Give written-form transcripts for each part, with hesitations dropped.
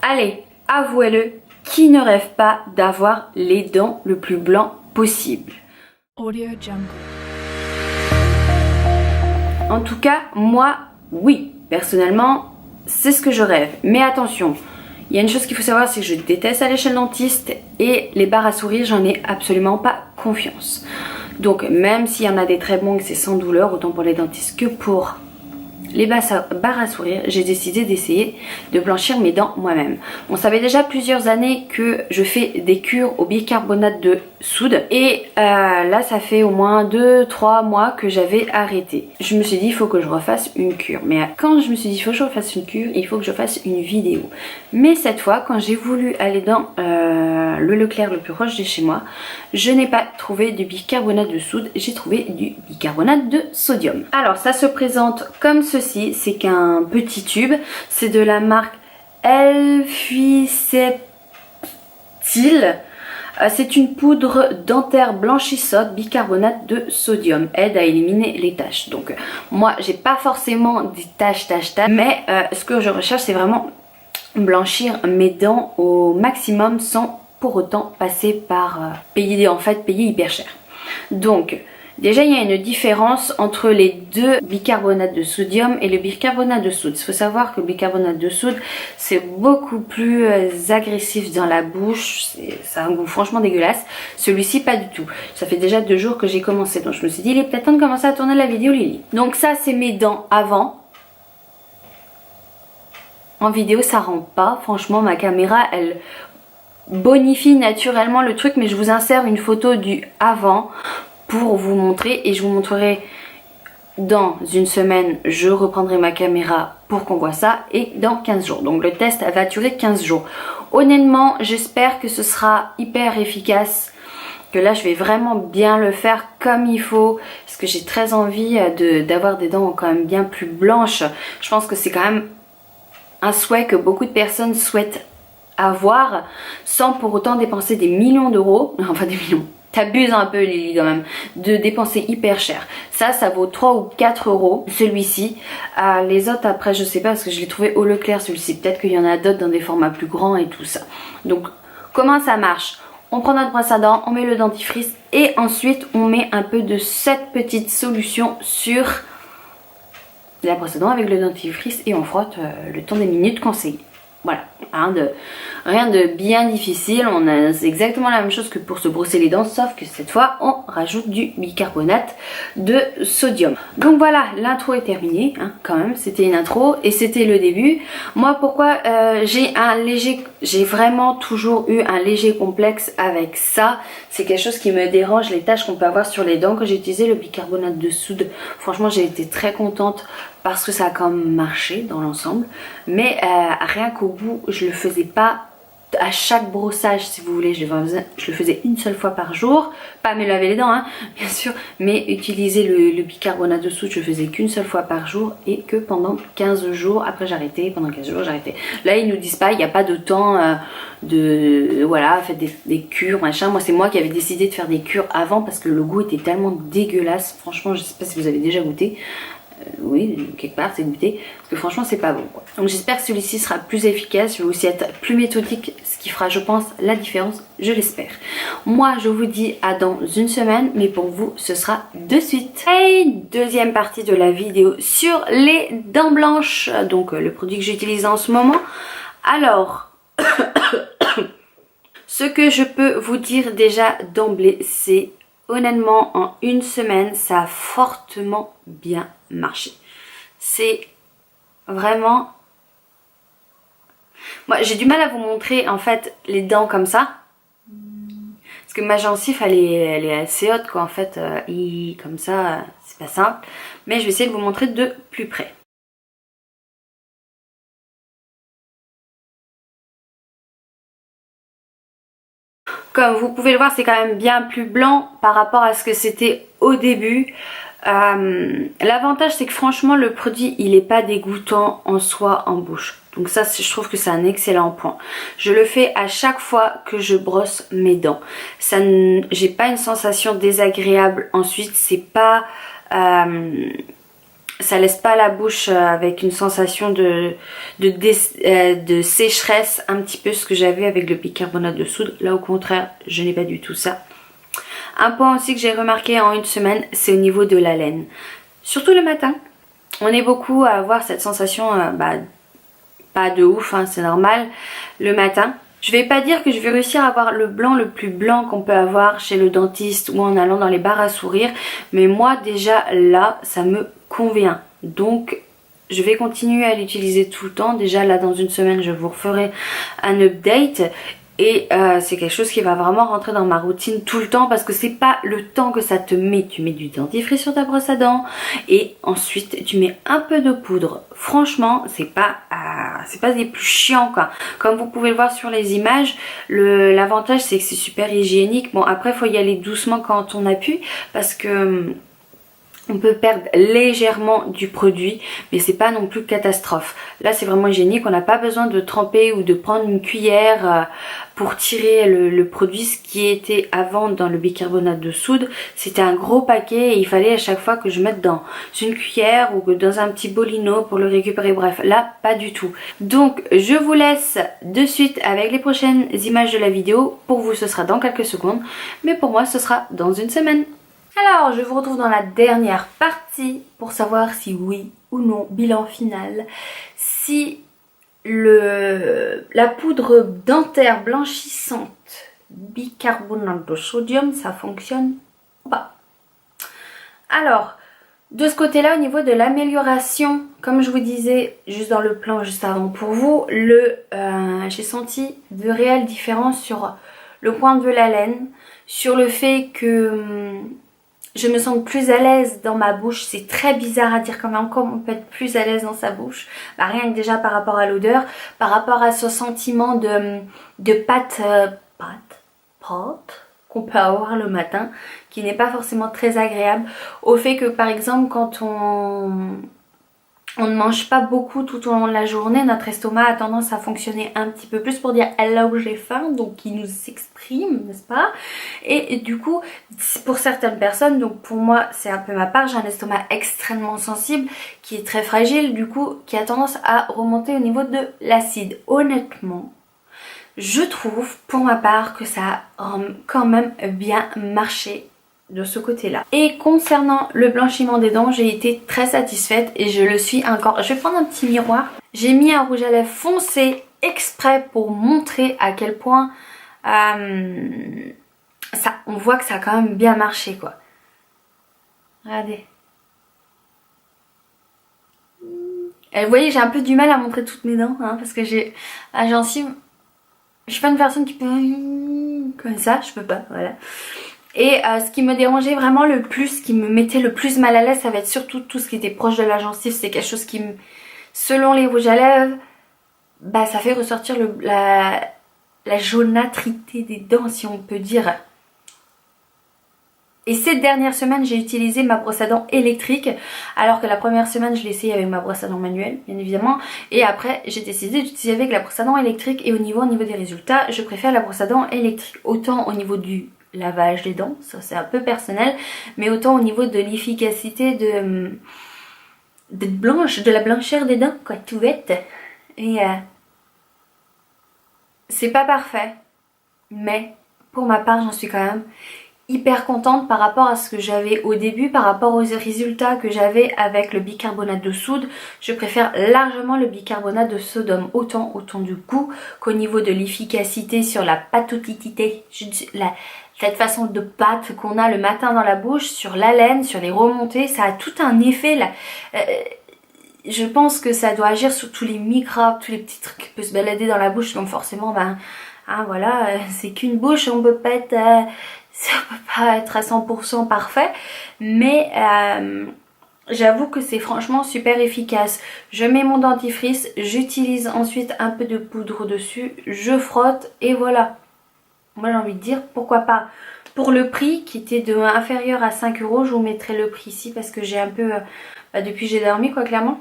Allez, avouez-le, qui ne rêve pas d'avoir les dents le plus blanc possible? Audio Jungle. En tout cas, moi, oui, personnellement, c'est ce que je rêve. Mais attention, il y a une chose qu'il faut savoir, c'est que je déteste aller chez le dentiste et les barres à sourire, j'en ai absolument pas confiance. Donc même s'il y en a des très bons et que c'est sans douleur, autant pour les dentistes que pour les barres à sourire, j'ai décidé d'essayer de blanchir mes dents moi-même. On savait déjà plusieurs années que je fais des cures au bicarbonate de soude et là ça fait au moins 2-3 mois que j'avais arrêté. Je me suis dit il faut que je refasse une cure, mais quand je me suis dit il faut que je refasse une cure, il faut que je fasse une vidéo. Mais cette fois quand j'ai voulu aller dans le Leclerc le plus proche de chez moi, je n'ai pas trouvé du bicarbonate de soude, j'ai trouvé du bicarbonate de sodium. Alors ça se présente comme ceci. C'est qu'un petit tube, c'est de la marque Elficeptil. C'est une poudre dentaire blanchissante bicarbonate de sodium, aide à éliminer les taches. Donc moi j'ai pas forcément des taches, mais ce que je recherche c'est vraiment blanchir mes dents au maximum sans pour autant passer par payer hyper cher. Donc déjà, il y a une différence entre les deux bicarbonates de sodium et le bicarbonate de soude. Il faut savoir que le bicarbonate de soude, c'est beaucoup plus agressif dans la bouche. Ça a un goût franchement dégueulasse. Celui-ci, pas du tout. Ça fait déjà 2 jours que j'ai commencé. Donc, je me suis dit, il est peut-être temps de commencer à tourner la vidéo, Lily. Donc, ça, c'est mes dents avant. En vidéo, ça rend pas. Franchement, ma caméra, elle bonifie naturellement le truc. Mais je vous insère une photo du avant pour vous montrer et je vous montrerai dans une semaine, je reprendrai ma caméra pour qu'on voit ça et dans 15 jours. Donc le test va durer 15 jours. Honnêtement, j'espère que ce sera hyper efficace, que là je vais vraiment bien le faire comme il faut parce que j'ai très envie d'avoir des dents quand même bien plus blanches. Je pense que c'est quand même un souhait que beaucoup de personnes souhaitent avoir sans pour autant dépenser des millions d'euros, enfin des millions. T'abuses un peu Lily quand même de dépenser hyper cher. Ça vaut 3 ou 4 euros celui-ci. Les autres après je sais pas parce que je l'ai trouvé au Leclerc celui-ci. Peut-être qu'il y en a d'autres dans des formats plus grands et tout ça. Donc comment ça marche? On prend notre brosse à dents, on met le dentifrice et ensuite on met un peu de cette petite solution sur la brosse à dents avec le dentifrice et on frotte le temps des minutes conseillées. Voilà, rien de bien difficile, c'est exactement la même chose que pour se brosser les dents, sauf que cette fois on rajoute du bicarbonate de sodium. Donc voilà, l'intro est terminée, hein, quand même, c'était une intro et c'était le début. Moi pourquoi j'ai vraiment toujours eu un léger complexe avec ça, c'est quelque chose qui me dérange, les taches qu'on peut avoir sur les dents. Quand j'ai utilisé le bicarbonate de soude, franchement j'ai été très contente parce que ça a quand même marché dans l'ensemble, mais rien qu'au bout je le faisais pas à chaque brossage si vous voulez, je le faisais une seule fois par jour, pas me laver les dents hein, bien sûr, mais utiliser le bicarbonate de soude je le faisais qu'une seule fois par jour et que pendant 15 jours, après j'arrêtais, pendant 15 jours j'arrêtais. Là ils nous disent pas, il n'y a pas de temps voilà, faites des cures machin. Moi c'est moi qui avais décidé de faire des cures avant parce que le goût était tellement dégueulasse, franchement je sais pas si vous avez déjà goûté. Oui, quelque part c'est goûté parce que franchement c'est pas bon quoi. Donc j'espère que celui-ci sera plus efficace, je vais aussi être plus méthodique, ce qui fera je pense la différence, je l'espère. Moi je vous dis à dans une semaine, mais pour vous ce sera de suite. Et deuxième partie de la vidéo sur les dents blanches, donc le produit que j'utilise en ce moment. Alors ce que je peux vous dire déjà d'emblée, c'est honnêtement en une semaine ça a fortement bien marché. C'est vraiment, moi j'ai du mal à vous montrer en fait les dents comme ça parce que ma gencive elle est assez haute quoi en fait, comme ça c'est pas simple, mais je vais essayer de vous montrer de plus près. Comme vous pouvez le voir, c'est quand même bien plus blanc par rapport à ce que c'était au début. L'avantage c'est que franchement le produit il est pas dégoûtant en soi en bouche. Donc ça je trouve que c'est un excellent point. Je le fais à chaque fois que je brosse mes dents. J'ai pas une sensation désagréable ensuite, c'est pas ça laisse pas la bouche avec une sensation de sécheresse, un petit peu ce que j'avais avec le bicarbonate de soude. Là au contraire, je n'ai pas du tout ça. Un point aussi que j'ai remarqué en une semaine, c'est au niveau de la laine. Surtout le matin, on est beaucoup à avoir cette sensation, pas de ouf, hein, c'est normal, le matin. Je vais pas dire que je vais réussir à avoir le blanc le plus blanc qu'on peut avoir chez le dentiste ou en allant dans les bars à sourire. Mais moi déjà là, ça me convient. Donc je vais continuer à l'utiliser tout le temps. Déjà là dans une semaine, je vous referai un update. Et c'est quelque chose qui va vraiment rentrer dans ma routine tout le temps parce que c'est pas le temps que ça te met. Tu mets du dentifrice sur ta brosse à dents et ensuite tu mets un peu de poudre. Franchement, c'est pas des plus chiants quoi. Comme vous pouvez le voir sur les images, l'avantage c'est que c'est super hygiénique. Bon après faut y aller doucement quand on appuie parce que on peut perdre légèrement du produit, mais c'est pas non plus catastrophe. Là c'est vraiment hygiénique, on n'a pas besoin de tremper ou de prendre une cuillère pour tirer le produit. Ce qui était avant dans le bicarbonate de soude, c'était un gros paquet et il fallait à chaque fois que je mette dans une cuillère ou dans un petit bolino pour le récupérer. Bref, là pas du tout. Donc je vous laisse de suite avec les prochaines images de la vidéo. Pour vous ce sera dans quelques secondes, mais pour moi ce sera dans une semaine. Alors, je vous retrouve dans la dernière partie pour savoir si oui ou non, bilan final, si la poudre dentaire blanchissante bicarbonate de sodium, ça fonctionne ou pas. Alors, de ce côté-là, au niveau de l'amélioration, comme je vous disais juste dans le plan juste avant pour vous, j'ai senti de réelles différences sur le point de vue de la laine, sur le fait que je me sens plus à l'aise dans ma bouche. C'est très bizarre à dire quand même, comme on peut être plus à l'aise dans sa bouche. Rien que déjà par rapport à l'odeur, par rapport à ce sentiment de pâte qu'on peut avoir le matin, qui n'est pas forcément très agréable. Au fait que par exemple quand on ne mange pas beaucoup tout au long de la journée, notre estomac a tendance à fonctionner un petit peu plus pour dire hello j'ai faim, donc il nous exprime, n'est-ce pas? Et du coup, pour certaines personnes, donc pour moi c'est un peu ma part, j'ai un estomac extrêmement sensible qui est très fragile, du coup qui a tendance à remonter au niveau de l'acide. Honnêtement, je trouve pour ma part que ça a quand même bien marché de ce côté là. Et concernant le blanchiment des dents, j'ai été très satisfaite et je le suis encore. Je vais prendre un petit miroir. J'ai mis un rouge à lèvres foncé exprès pour montrer à quel point on voit que ça a quand même bien marché quoi. Regardez. Vous voyez, j'ai un peu du mal à montrer toutes mes dents hein, parce que j'ai la gencive. Je suis pas une personne qui peut comme ça, je peux pas, voilà. Et ce qui me dérangeait vraiment le plus, ce qui me mettait le plus mal à l'aise, ça va être surtout tout ce qui était proche de la gencive. C'est quelque chose qui me, selon les rouges à lèvres, ça fait ressortir la jaunâtrité des dents si on peut dire. Et cette dernière semaine, j'ai utilisé ma brosse à dents électrique, alors que la première semaine, je l'ai essayé avec ma brosse à dents manuelle, bien évidemment. Et après, j'ai décidé d'utiliser avec la brosse à dents électrique. Et au niveau des résultats, je préfère la brosse à dents électrique. Autant au niveau du lavage des dents, ça c'est un peu personnel, mais autant au niveau de l'efficacité de la blancheur des dents, quoi, tout bête. Et c'est pas parfait, mais pour ma part, j'en suis quand même hyper contente par rapport à ce que j'avais au début, par rapport aux résultats que j'avais avec le bicarbonate de soude. Je préfère largement le bicarbonate de sodium, autant du goût qu'au niveau de l'efficacité sur la pâtotité, cette façon de pâte qu'on a le matin dans la bouche, sur la laine, sur les remontées, ça a tout un effet là. Je pense que ça doit agir sur tous les microbes, tous les petits trucs qui peuvent se balader dans la bouche, donc forcément voilà, c'est qu'une bouche, on peut pas être à 100% parfait, mais j'avoue que c'est franchement super efficace. Je mets mon dentifrice, j'utilise ensuite un peu de poudre dessus, je frotte et voilà. Moi j'ai envie de dire pourquoi pas. Pour le prix qui était inférieur à 5 €, je vous mettrai le prix ici parce que j'ai un peu depuis j'ai dormi quoi clairement.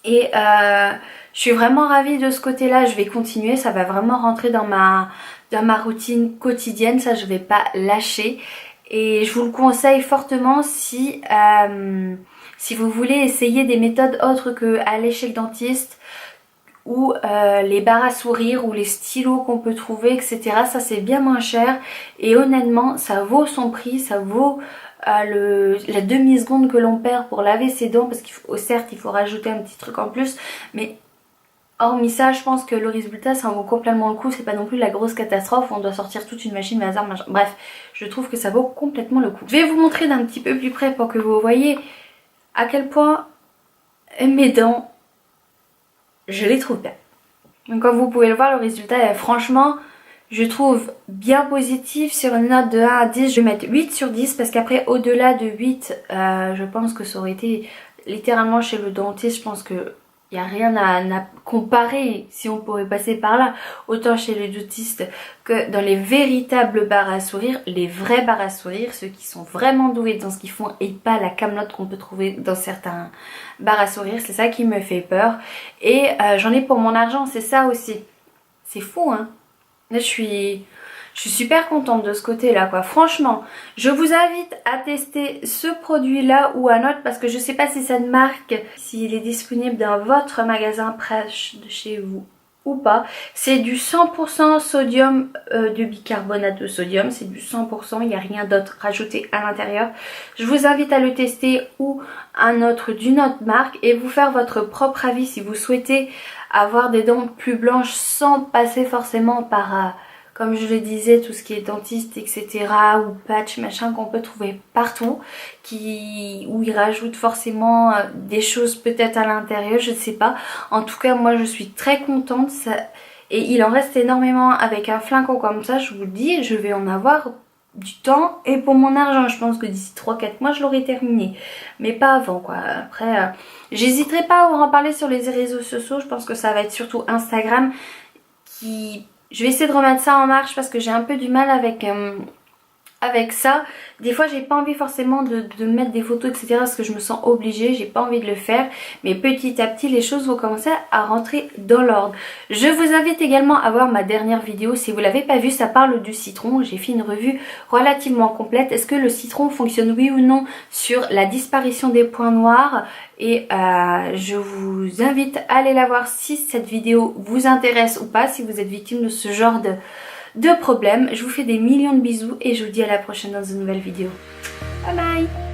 Et je suis vraiment ravie de ce côté là, je vais continuer, ça va vraiment rentrer dans ma routine quotidienne, ça je vais pas lâcher. Et je vous le conseille fortement si Si vous voulez essayer des méthodes autres que aller chez le dentiste ou les barres à sourire ou les stylos qu'on peut trouver, etc. Ça c'est bien moins cher et honnêtement ça vaut son prix, ça vaut la demi-seconde que l'on perd pour laver ses dents parce qu'il faut, certes il faut rajouter un petit truc en plus, mais hormis ça je pense que le résultat ça en vaut complètement le coup, c'est pas non plus la grosse catastrophe où on doit sortir toute une machine laser, machin. Bref, je trouve que ça vaut complètement le coup. Je vais vous montrer d'un petit peu plus près pour que vous voyez à quel point mes dents je les trouve bien. Donc comme vous pouvez le voir, le résultat est franchement, je trouve bien positif. Sur une note de 1 à 10, je vais mettre 8 sur 10 parce qu'après au-delà de 8, je pense que ça aurait été littéralement chez le dentiste, je pense que il n'y a rien à comparer si on pourrait passer par là, autant chez le dentiste que dans les véritables barres à sourire, les vrais barres à sourire, ceux qui sont vraiment doués dans ce qu'ils font et pas la camelote qu'on peut trouver dans certains barres à sourire. C'est ça qui me fait peur et j'en ai pour mon argent, c'est ça aussi. C'est fou hein. Là je suis super contente de ce côté là quoi. Franchement, je vous invite à tester ce produit là ou un autre parce que je sais pas si cette marque, s'il est disponible dans votre magasin proche de chez vous ou pas. C'est du 100% sodium, de bicarbonate de sodium, c'est du 100%, il n'y a rien d'autre rajouté à l'intérieur. Je vous invite à le tester ou un autre d'une autre marque et vous faire votre propre avis si vous souhaitez avoir des dents plus blanches sans passer forcément par... comme je le disais, tout ce qui est dentiste, etc. ou patch, machin qu'on peut trouver partout, où ils rajoutent forcément des choses peut-être à l'intérieur, je ne sais pas. En tout cas, moi je suis très contente. Et il en reste énormément avec un flacon comme ça, je vous le dis, je vais en avoir du temps et pour mon argent. Je pense que d'ici 3-4 mois je l'aurai terminé, mais pas avant quoi. Après, j'hésiterai pas à vous en parler sur les réseaux sociaux, je pense que ça va être surtout Instagram qui... Je vais essayer de remettre ça en marche parce que j'ai un peu du mal avec ça. Des fois j'ai pas envie forcément de mettre des photos etc parce que je me sens obligée, j'ai pas envie de le faire. Mais petit à petit les choses vont commencer à rentrer dans l'ordre. Je vous invite également à voir ma dernière vidéo. Si vous l'avez pas vue, ça parle du citron. J'ai fait une revue relativement complète. Est-ce que le citron fonctionne oui ou non sur la disparition des points noirs? Et je vous invite à aller la voir si cette vidéo vous intéresse ou pas, si vous êtes victime de ce genre de problème. Je vous fais des millions de bisous et je vous dis à la prochaine dans une nouvelle vidéo. Bye bye!